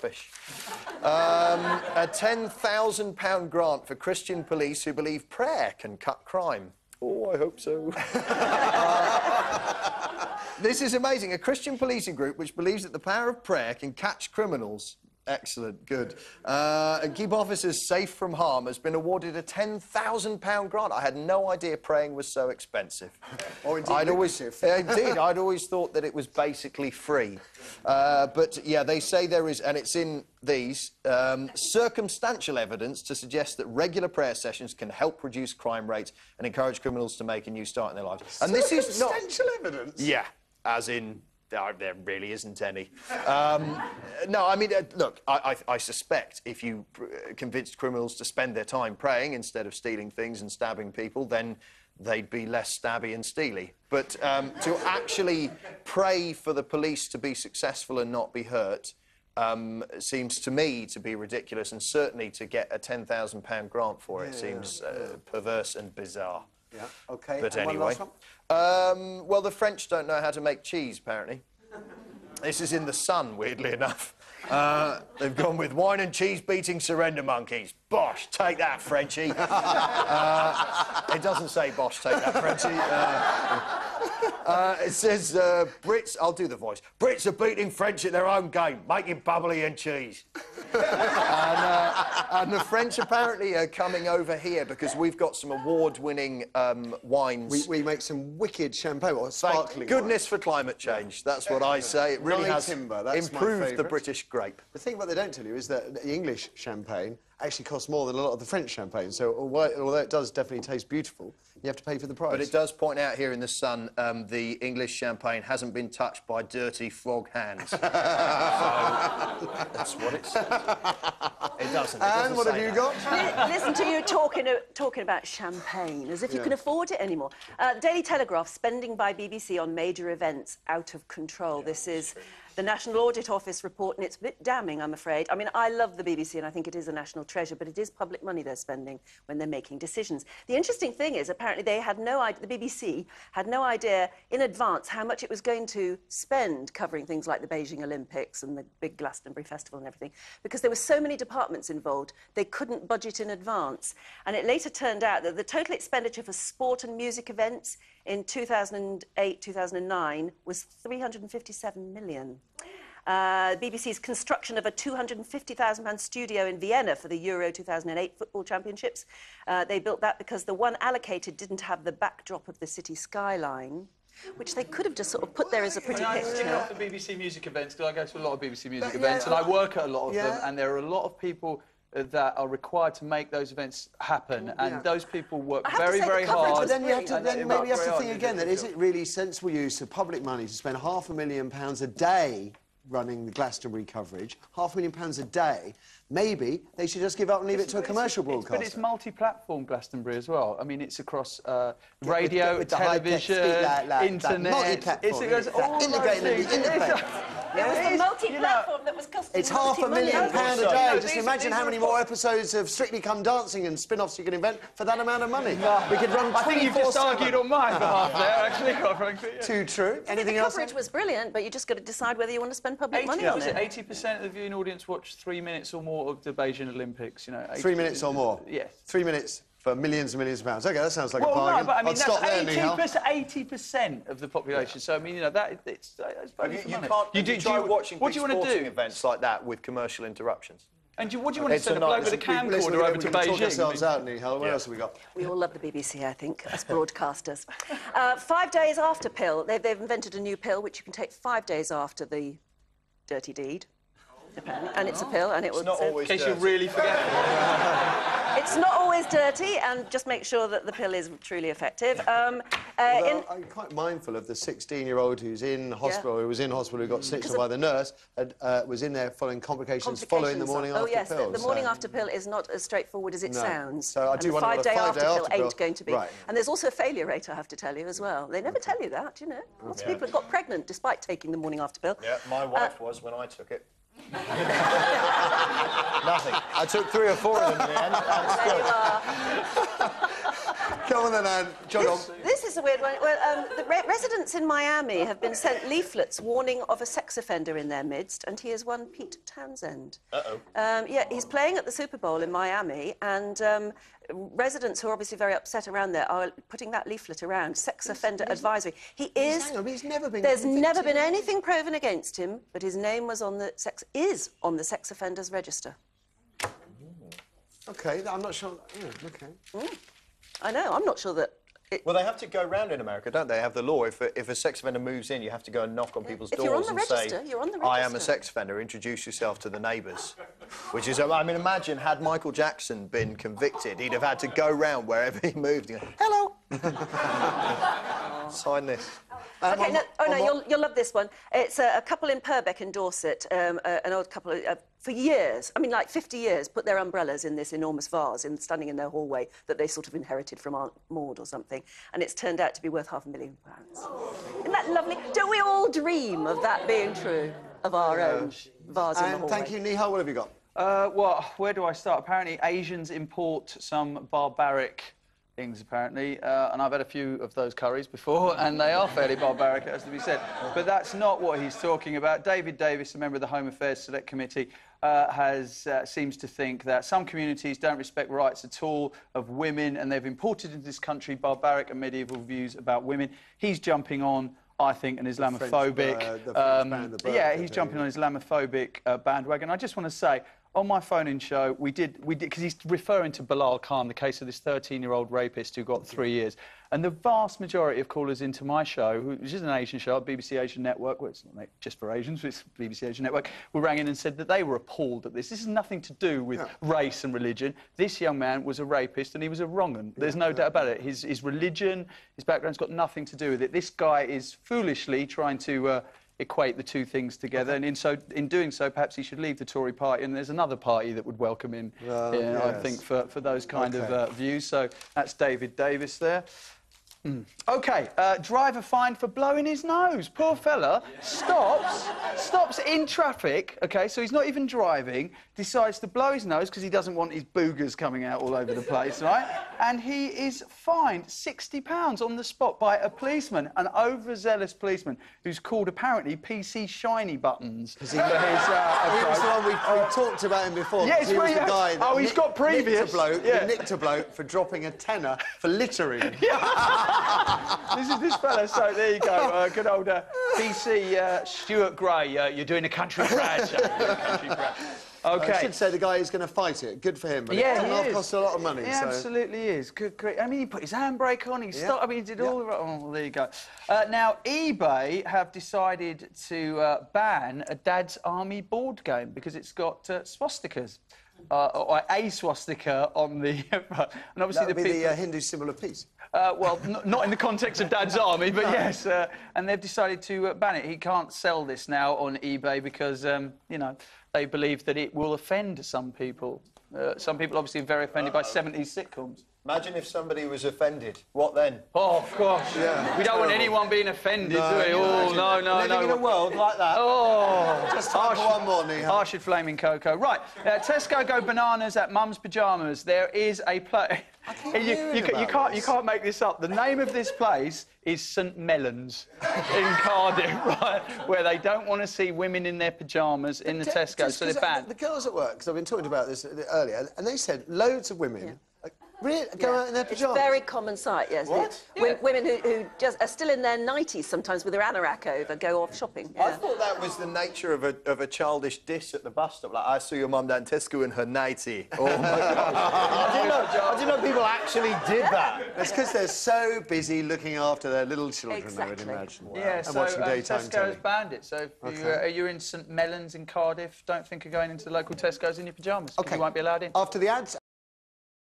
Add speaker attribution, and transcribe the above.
Speaker 1: Fish. A £10,000 grant for Christian police who believe prayer can cut crime. Oh, I hope so. This is amazing. A Christian policing group which believes that the power of prayer can catch criminals. Excellent, good. And keep officers safe from harm has been awarded a £10,000 grant. I had no idea praying was so expensive.
Speaker 2: Or indeed
Speaker 1: I'd always thought that it was basically free. But, yeah, they say there is, and it's in these, circumstantial evidence to suggest that regular prayer sessions can help reduce crime rates and encourage criminals to make a new start in their lives. And this is not...
Speaker 2: Circumstantial evidence?
Speaker 1: Yeah, as in... There really isn't any. No, I mean, look, I suspect if you convinced criminals to spend their time praying instead of stealing things and stabbing people, then they'd be less stabby and steely. But to actually pray for the police to be successful and not be hurt seems to me to be ridiculous, and certainly to get a £10,000 grant for it seems perverse and bizarre.
Speaker 2: Yeah, OK.
Speaker 1: But
Speaker 2: and
Speaker 1: anyway... well, the French don't know how to make cheese, apparently. This is in The Sun, weirdly enough. They've gone with wine and cheese-beating surrender monkeys. Bosh, take that, Frenchie. It doesn't say bosh, take that, Frenchie. It says, Brits... I'll do the voice. Brits are beating French at their own game, making bubbly and cheese. And the French apparently are coming over here because we've got some award-winning wines.
Speaker 2: We make some wicked champagne, or sparkling
Speaker 1: goodness
Speaker 2: wine.
Speaker 1: for climate change. That's what I say. It really has
Speaker 2: timber, that's
Speaker 1: improved the British grape.
Speaker 2: The thing what they don't tell you is that the English champagne actually costs more than a lot of the French champagne. So although it does definitely taste beautiful, you have to pay for the price.
Speaker 1: But it does point out here in The Sun, the English champagne hasn't been touched by dirty frog hands. So that's what it says. It doesn't.
Speaker 2: And what have you got?
Speaker 3: Listen to you talking about champagne, as if you can afford it anymore. Daily Telegraph, spending by BBC on major events out of control. This is the National Audit Office report, and it's a bit damning, I'm afraid. I mean, I love the BBC, and I think it is a national treasure, but it is public money they're spending when they're making decisions. The interesting thing is, apparently, they had no idea, the BBC had no idea in advance how much it was going to spend covering things like the Beijing Olympics and the big Glastonbury Festival and everything, because there were so many departments involved, they couldn't budget in advance. And it later turned out that the total expenditure for sport and music events in 2008-2009 was £357 million. BBC's construction of a £250,000 studio in Vienna for the Euro 2008 football championships. They built that because the one allocated didn't have the backdrop of the city skyline, which they could have just sort of put there as a pretty picture.
Speaker 4: I the BBC music events, because I go to a lot of BBC music events, and I work at a lot of them, and there are a lot of people that are required to make those events happen, and those people work very, very hard.
Speaker 2: But then you have to, maybe you have to think again, that is it really sensible use of public money to spend £500,000 a day running the Glastonbury coverage, £500,000 a day? Maybe they should just give up and leave it to a commercial broadcaster.
Speaker 4: But it's multi-platform Glastonbury as well. I mean, it's across radio, television, internet. It goes all
Speaker 2: integrated.
Speaker 3: It was the multi-platform that was costing
Speaker 2: It's £500,000 a day. Just imagine how many more episodes of Strictly Come Dancing and spin-offs you can invent for that amount of money. We could run 24/7.
Speaker 4: I think you've just argued on my behalf there, actually, quite frankly.
Speaker 2: Too true. Anything else?
Speaker 3: The coverage was brilliant, but you just got to decide whether you want to spend public money on it.
Speaker 4: 80% of the viewing audience watched 3 minutes or more of the Beijing Olympics, you know.
Speaker 2: 3 minutes or more?
Speaker 4: Yes.
Speaker 2: 3 minutes for millions and millions of pounds. OK, that sounds like a bargain.
Speaker 4: No, but I mean,
Speaker 2: that's
Speaker 4: 80% of the population. So, I mean, you know, it's
Speaker 1: you can't try watching big sporting events like that with commercial interruptions.
Speaker 4: And what do you want to send a bloke with a camcorder over to Beijing?
Speaker 2: Talk ourselves out, Nihal. What else have we got?
Speaker 3: We all love the BBC, I think, as broadcasters. 5 days after pill, they've invented a new pill which you can take 5 days after the dirty deed. And it's a pill, and it will...
Speaker 1: In
Speaker 4: case you really forget.
Speaker 3: It's not always dirty, and just make sure that the pill is truly effective.
Speaker 2: I'm quite mindful of the 16-year-old who's in hospital, who got snitched on by the nurse, and was in there following complications following the morning after pill.
Speaker 3: Oh, yes, the morning after pill is not as straightforward as it sounds.
Speaker 2: So I do wonder what a 5-day
Speaker 3: after pill
Speaker 2: pill
Speaker 3: ain't going to be. Right. And there's also a failure rate, I have to tell you, as well. They never tell you that, you know. Lots of people have got pregnant despite taking the morning after pill.
Speaker 1: Yeah, my wife was when I took it. Nothing. I took 3 or 4 of them in the end.
Speaker 2: Come on then, Anne. Jog on.
Speaker 3: This is a weird one. Well, the residents in Miami have been sent leaflets warning of a sex offender in their midst, and he is one Pete Townsend.
Speaker 1: Uh-oh.
Speaker 3: Yeah, he's playing at the Super Bowl in Miami, and residents who are obviously very upset around there are putting that leaflet around, sex offender advisory.
Speaker 2: Hang on, he's never been
Speaker 3: There's
Speaker 2: convicted.
Speaker 3: never been anything proven against him, but his name was on the on the sex offenders register.
Speaker 2: OK, I'm not sure... Yeah, OK.
Speaker 3: I know, I'm not sure that...
Speaker 1: Well, they have to go round in America, don't they? Have the law. If a sex offender moves in, you have to go and knock on people's
Speaker 3: If
Speaker 1: doors
Speaker 3: you're on the
Speaker 1: and
Speaker 3: register,
Speaker 1: say,
Speaker 3: you're on the
Speaker 1: I am a
Speaker 3: register.
Speaker 1: sex offender, introduce yourself to the neighbours. Which is, I mean, imagine, had Michael Jackson been convicted, he'd have had to go round wherever he moved and go, hello! Sign this.
Speaker 3: OK, you'll love this one. It's a couple in Purbeck in Dorset, an old couple for years, I mean, like 50 years, put their umbrellas in this enormous vase standing in their hallway that they sort of inherited from Aunt Maud or something, and it's turned out to be worth £500,000. Isn't that lovely? Don't we all dream of that being true, of our own vase in the hallway?
Speaker 2: Thank you, Nihal. What have you got?
Speaker 4: Well, where do I start? Apparently, Asians import some barbaric things, apparently, and I've had a few of those curries before, and they are fairly barbaric, it has to be said. But that's not what he's talking about. David Davis, a member of the Home Affairs Select Committee, seems to think that some communities don't respect rights at all of women, and they've imported into this country barbaric and medieval views about women. He's jumping on, I think, an Islamophobic... he's jumping on Islamophobic bandwagon. I just want to say, on my phone-in show, we did, because he's referring to Bilal Khan, the case of this 13-year-old rapist who got 3 years. And the vast majority of callers into my show, which is an Asian show, BBC Asian Network, well, it's not just for Asians, it's BBC Asian Network, were rang in and said that they were appalled at this. This has nothing to do with race and religion. This young man was a rapist and he was a wrong 'un. There's no doubt about it. His religion, his background's got nothing to do with it. This guy is foolishly trying to... equate the two things together, and in doing so, perhaps he should leave the Tory party, and there's another party that would welcome him, I think, for those kind of views. So that's David Davis there. OK, driver fined for blowing his nose. Poor fella stops in traffic, OK, so he's not even driving, decides to blow his nose because he doesn't want his boogers coming out all over the place, right? And he is fined £60 on the spot by a policeman, an overzealous policeman, who's called, apparently, PC Shiny Buttons.
Speaker 2: He was the one we talked about him before.
Speaker 4: Yes,
Speaker 2: he was the guy that
Speaker 4: he's got previous.
Speaker 2: Nicked a bloke for dropping a tenner for littering.
Speaker 4: This is this fella, so there you go. Good old PC Stuart Gray. You're doing a country proud, sir. Country proud. OK.
Speaker 2: I should say the guy is going to fight it. Good for him. But it costs a lot of money.
Speaker 4: He absolutely is. Good, great. I mean, he put his handbrake on, he stopped. I mean, he did all the... Oh, well, there you go. Now, eBay have decided to ban a Dad's Army board game because it's got swastikas. Or a swastika on the... and obviously
Speaker 2: that would be the Hindu symbol of peace.
Speaker 4: Well, not in the context of Dad's Army, but yes. And they've decided to ban it. He can't sell this now on eBay because, you know, they believe that it will offend some people. Some people obviously are very offended by 70s sitcoms.
Speaker 1: Imagine if somebody was offended. What then?
Speaker 4: Oh, gosh. Yeah, we don't want anyone being offended, do we? Oh, no.
Speaker 2: Living in a world like that.
Speaker 4: Oh.
Speaker 2: Just time for one more, Nihal.
Speaker 4: Harsh and flaming cocoa. Right. Tesco go bananas at Mum's Pyjamas. There is a place... You can't make this up. The name of this place is St Mellons in Cardiff, right, where they don't want to see women in their pyjamas in the Tesco, so they're banned.
Speaker 2: The girls at work, because I've been talking about this earlier, and they said loads of women... Really? Go out in their pyjamas?
Speaker 3: It's a very common sight, yes.
Speaker 2: What?
Speaker 3: Women who just are still in their 90s sometimes with their anorak over go off shopping.
Speaker 1: I thought that was the nature of a childish diss at the bus stop. Like, I saw your mum down Tesco in her 90. Oh, my gosh. I didn't know people actually did that.
Speaker 2: It's because they're so busy looking after their little children, I would imagine.
Speaker 4: Wow. Yeah,
Speaker 2: and
Speaker 4: so
Speaker 2: watching daytime telly.
Speaker 4: Tesco's banned it. So if you're in St Mellons in Cardiff, don't think of going into the local Tesco's in your pyjamas. OK. You won't be allowed in.
Speaker 2: After the ads,